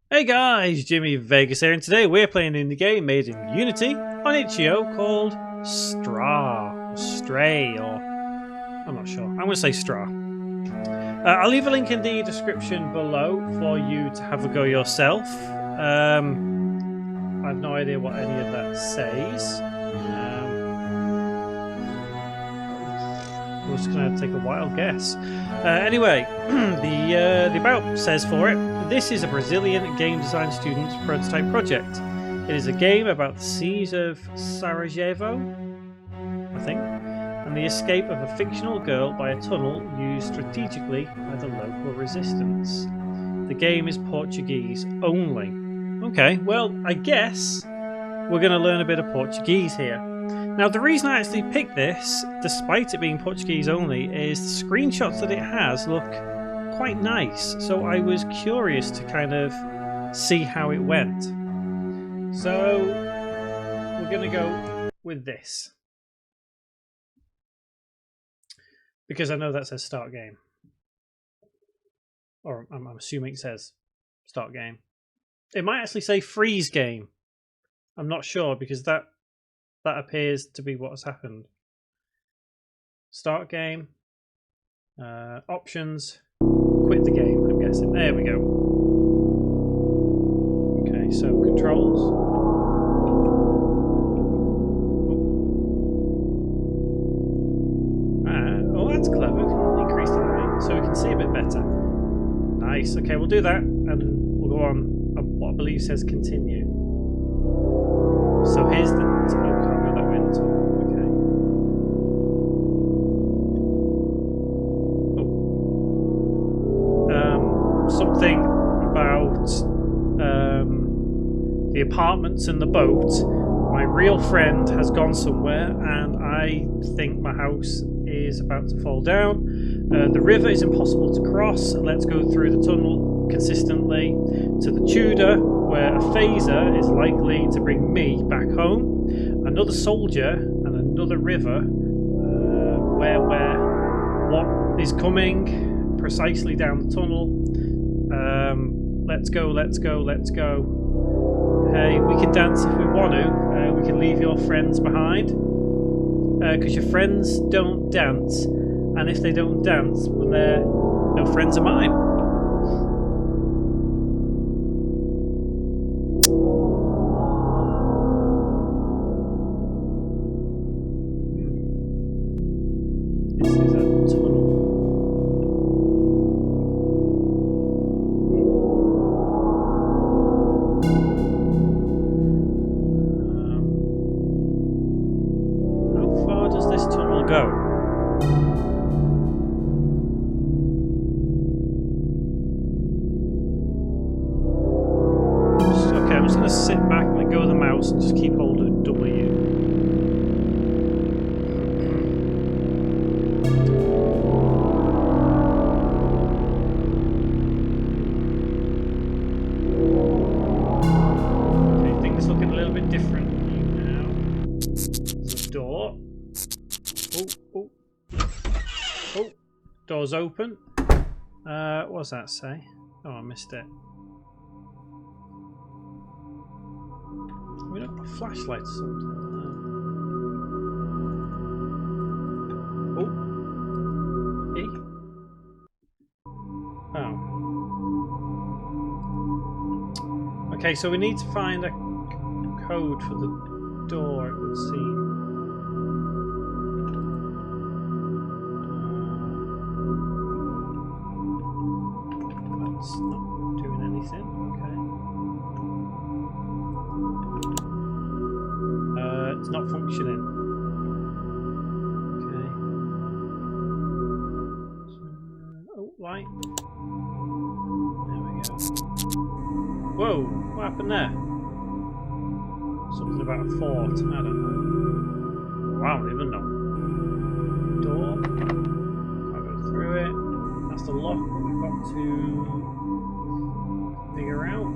Hey guys, Jimmy Vegas here, and today we're playing an indie game made in Unity on itch.io called Strah, or Stray, or I'm not sure. I'm going to say Strah. I'll leave a link in the description below for you to have a go yourself. I have no idea what any of that says. I'm just going to take a wild guess. Anyway, the about says for it, this is a Brazilian game design student's prototype project. It is a game about the Siege of Sarajevo, I think, and the escape of a fictional girl by a tunnel used strategically by the local resistance. The game is Portuguese only. Okay, well, I guess we're going to learn a bit of Portuguese here. Now, the reason I actually picked this, despite it being Portuguese only, is the screenshots that it has look quite nice. So I was curious to kind of see how it went. So we're going to go with this, because I know that says start game. Or I'm assuming it says start game. It might actually say freeze game. I'm not sure, because that appears to be what has happened. Start game. Options. Quit the game, I'm guessing. There we go. Okay, so controls. Oh, that's clever. Increase the light so we can see a bit better. Nice. Okay, we'll do that, and we'll go on what I believe says continue. So here's the... Oh, we can't go that way at all. Okay. Oh. Something about the apartments and the boat. My real friend has gone somewhere, and I think my house is about to fall down. The river is impossible to cross. Let's go through the tunnel consistently to the Tudor, where a phaser is likely to bring me back home. Another soldier and another river. What is coming precisely down the tunnel. Let's go, let's go, let's go. Hey, we can dance if we want to. We can leave your friends behind. Because your friends don't dance. And if they don't dance, well, they're no friends of mine. This is a tunnel. How far does this tunnel go? I'm just going to sit back and let go of the mouse and just keep hold of W. Okay, things looking a little bit different now. There's a door. Oh, door's open. What does that say? Oh, I missed it. We don't have a flashlight or something. Oh. E? Oh. Okay, so we need to find a code for the door, it would seem. That's not doing anything. It's not functioning. Okay. Oh, light. There we go. Whoa, what happened there? Something about a fort. I don't know. Wow, I don't even know. Door. I'll go through it. That's the lock that we've got to figure out.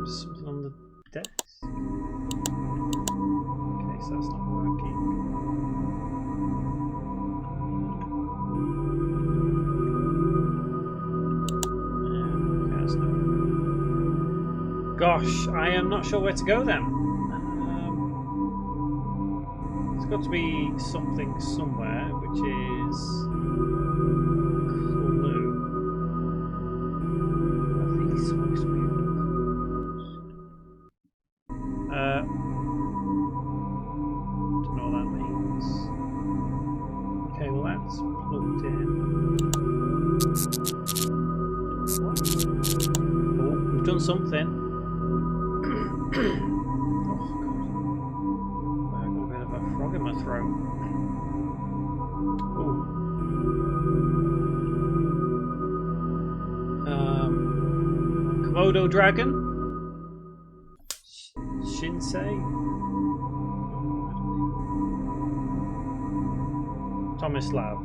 Something on the desk. Okay, so that's not working. Gosh, I am not sure where to go then. There's got to be something somewhere, which is clue. I think it's supposed to be. Don't know what that means. Okay, well that's plugged in. What? Oh, we've done something. Oh god. I've got a bit of a frog in my throat. Oh. Komodo dragon? Shinsei? Tomislav.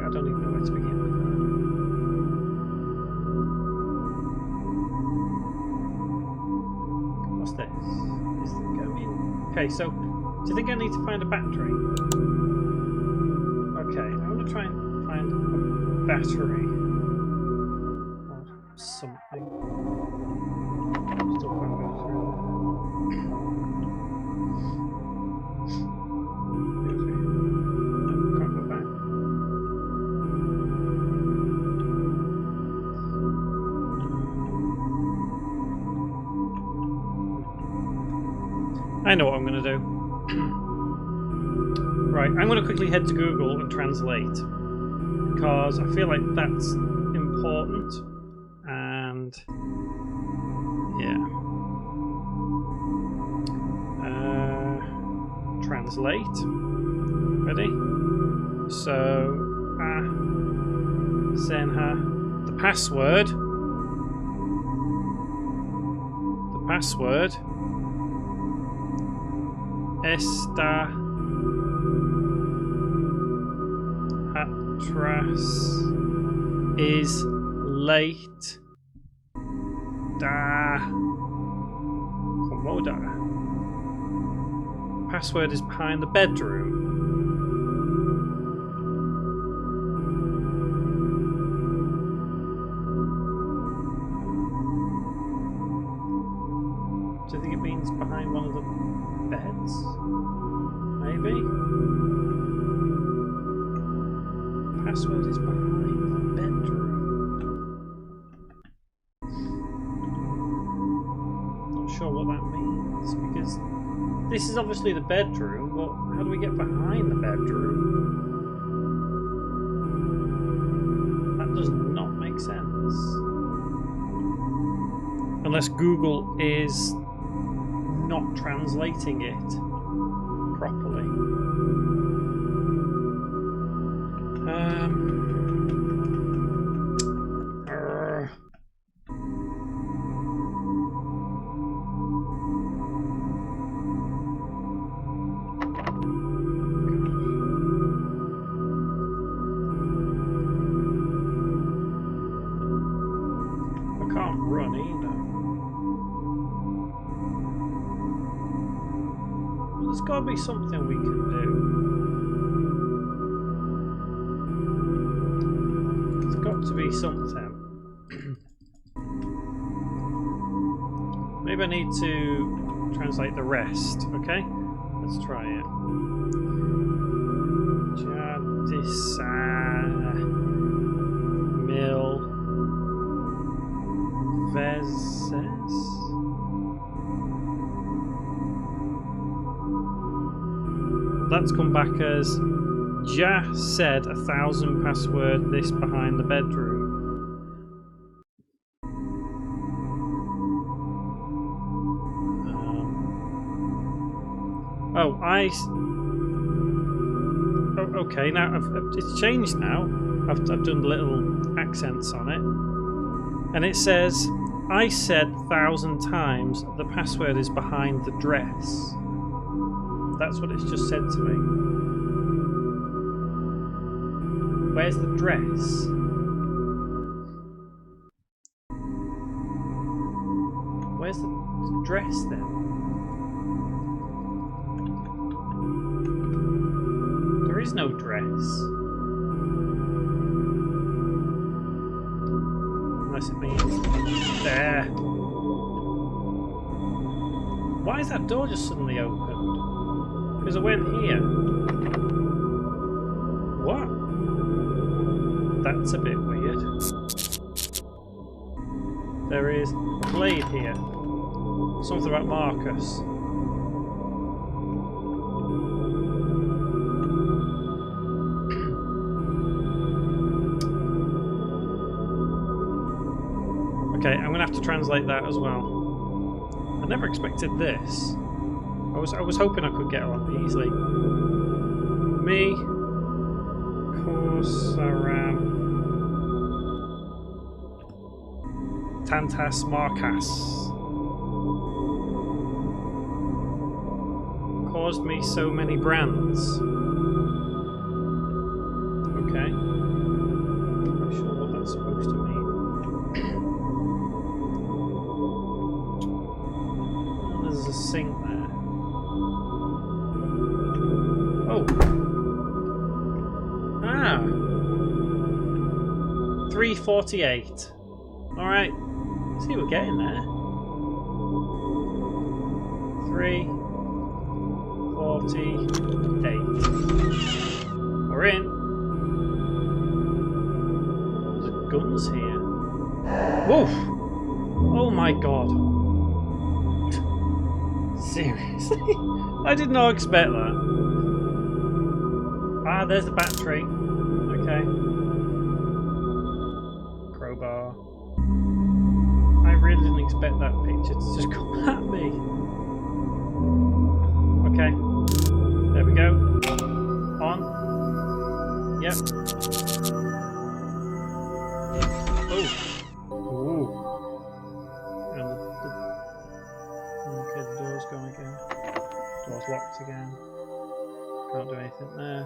I don't even know where to begin with that. What's this? Okay, so do you think I need to find a battery? Okay, I'm going to try and find a battery or something. Still can't go through there. Can't go back. I know what I'm going to do. Right, I'm going to quickly head to Google and translate, because I feel like that's important, and yeah. Translate. Ready? So, Senha, the password. Esta atrás is late da comoda. Password is behind the bedroom. Do you think it means behind one of the beds? Maybe? Password is behind the bedroom. Not sure what that means, because this is obviously the bedroom, but how do we get behind the bedroom? That does not make sense. Unless Google is not translating it properly. I can't run either. There's got to be something we can do. There's got to be something. Maybe I need to translate the rest, okay? Let's try it. Jadisa mil vezes. That's come back as Ja said 1,000 password this behind the bedroom. Okay, now it's changed now. I've done little accents on it. And it says, I said 1,000 times the password is behind the dress. That's what it's just said to me. Where's the dress? Where's the dress then? There is no dress. Unless Why is that door just suddenly opened? Because I went here. What? That's a bit weird. There is a blade here. Something about Marcus. Okay, I'm gonna have to translate that as well. I never expected this. I was hoping I could get on easily. Me, Korsaram, Tantas Marcas. Caused me so many brands. Okay. I'm not sure what that's supposed to mean. There's a sink there. Oh. Ah. 348. Alright. See, we're getting there. 348. We're in. There's guns here. Woof! Oh my god. Seriously? I did not expect that. Ah, there's the battery. Okay. Crowbar. I really didn't expect that picture to just come at me. Okay. There we go. On. Yep. Oh. Ooh. Okay, the door's gone again. Door's locked again. Can't do anything there.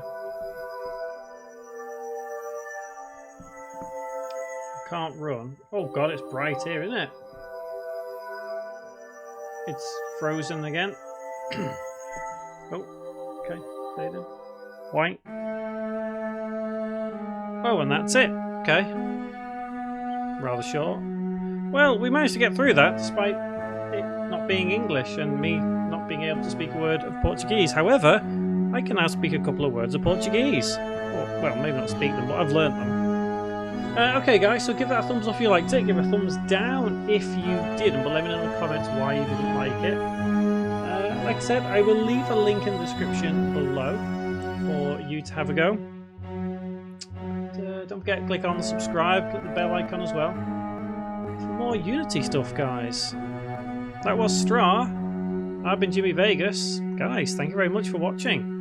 Can't run. Oh god, it's bright here, isn't it? It's frozen again. Oh, okay. Fading. White. Oh, and that's it. Okay. Rather short. Well, we managed to get through that despite it not being English and me not being able to speak a word of Portuguese. However, I can now speak a couple of words of Portuguese. Or, well, maybe not speak them, but I've learnt them. Okay guys, so give that a thumbs up if you liked it, give a thumbs down if you didn't, but let me know in the comments why you didn't like it. Like I said, I will leave a link in the description below for you to have a go. And, don't forget to click on the subscribe, click the bell icon as well for more Unity stuff, guys. That was Strah. I've been Jimmy Vegas. Guys, thank you very much for watching.